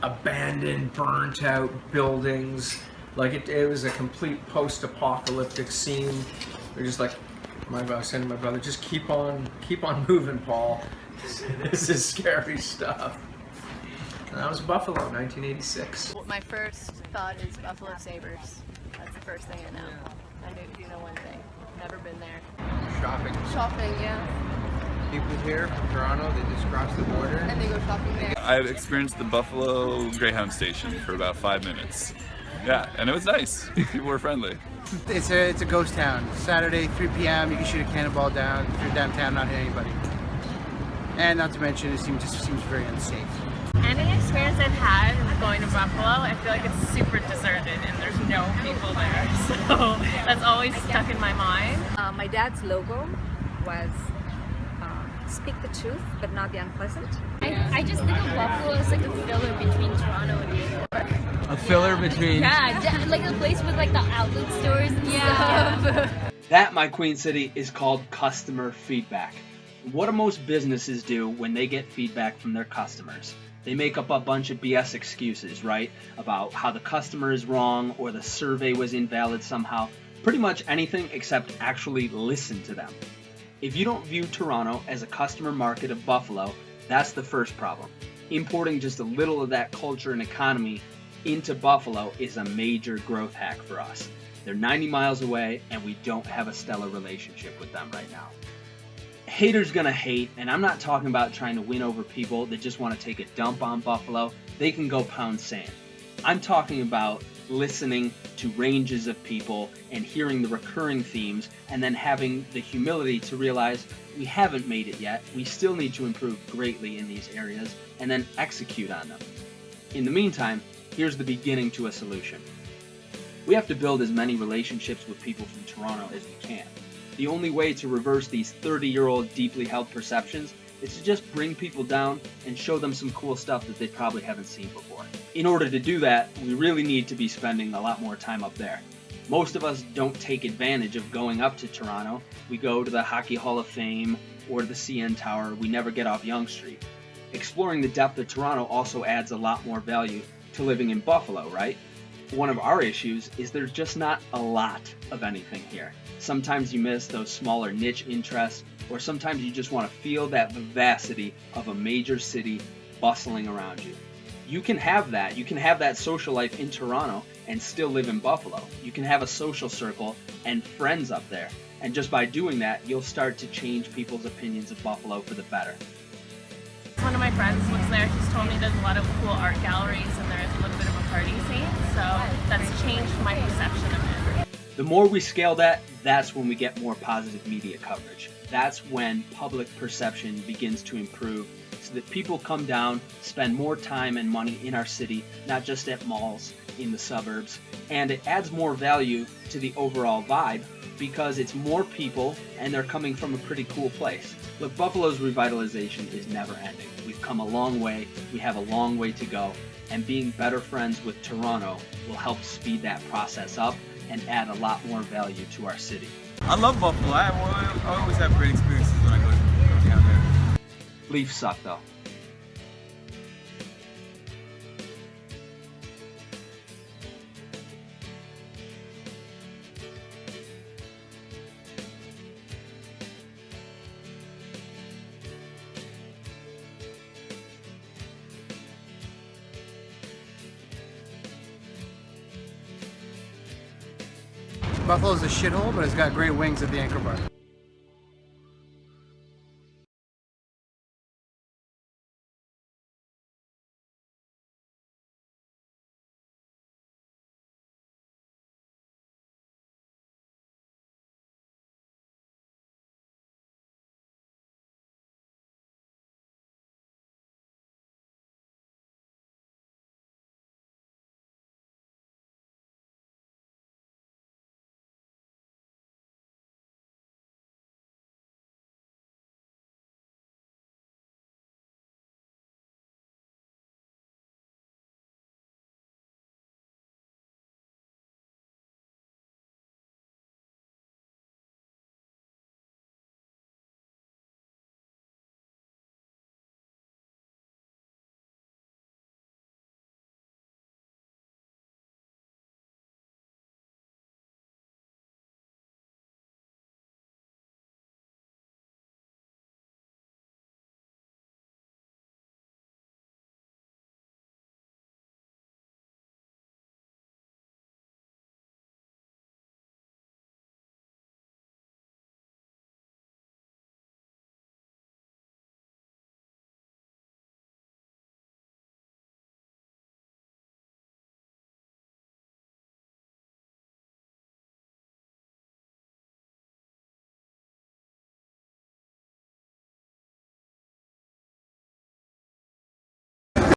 abandoned, burnt out buildings. Like it was a complete post-apocalyptic scene. They're just like, I was saying to my brother, just keep on moving, Paul. This is scary stuff. And that was Buffalo, 1986. My first thought is Buffalo Sabres. That's the first thing I know. I do know one thing. Never been there. Shopping. Shopping, yeah. People here from Toronto, they just cross the border. And they go shopping there. I've experienced the Buffalo Greyhound station for about 5 minutes. Yeah, and it was nice. People were friendly. It's a ghost town. Saturday, 3 p.m. You can shoot a cannonball down if you're downtown, not hit anybody. And not to mention, it just seems very unsafe. Any experience I've had going to Buffalo, I feel like it's super deserted and there's no people there. So that's always stuck in my mind. My dad's logo was speak the truth, but not the unpleasant. I just think of Buffalo as like a filler between Toronto and New York. A filler between... Yeah, like a place with like the outlet stores and stuff. That, my queen city, is called customer feedback. What do most businesses do when they get feedback from their customers? They make up a bunch of BS excuses, right? About how the customer is wrong or the survey was invalid somehow. Pretty much anything except actually listen to them. If you don't view Toronto as a customer market of Buffalo, that's the first problem. Importing just a little of that culture and economy into Buffalo is a major growth hack for us. They're 90 miles away and we don't have a stellar relationship with them right now. Haters gonna hate, and I'm not talking about trying to win over people that just want to take a dump on Buffalo. They can go pound sand. I'm talking about listening to ranges of people and hearing the recurring themes and then having the humility to realize we haven't made it yet, we still need to improve greatly in these areas, and then execute on them. In the meantime, here's the beginning to a solution. We have to build as many relationships with people from Toronto as we can. The only way to reverse these 30-year-old deeply held perceptions is to just bring people down and show them some cool stuff that they probably haven't seen before. In order to do that, we really need to be spending a lot more time up there. Most of us don't take advantage of going up to Toronto. We go to the Hockey Hall of Fame or the CN Tower. We never get off Yonge Street. Exploring the depth of Toronto also adds a lot more value to living in Buffalo, right? One of our issues is there's just not a lot of anything here. Sometimes you miss those smaller niche interests, or sometimes you just want to feel that vivacity of a major city bustling around you. You can have that. You can have that social life in Toronto and still live in Buffalo. You can have a social circle and friends up there. And just by doing that, you'll start to change people's opinions of Buffalo for the better. One of my friends lives there. She's told me there's a lot of cool art galleries and there's a little bit of a party scene. So that's changed my perception of it. The more we scale that, that's when we get more positive media coverage. That's when public perception begins to improve so that people come down, spend more time and money in our city, not just at malls in the suburbs. And it adds more value to the overall vibe because it's more people and they're coming from a pretty cool place. Look, Buffalo's revitalization is never ending. We've come a long way, we have a long way to go, and being better friends with Toronto will help speed that process up and add a lot more value to our city. I love Buffalo. I always have great experiences when I go down there. Leafs suck though. Buffalo's a shithole, but it's got great wings at the Anchor Bar.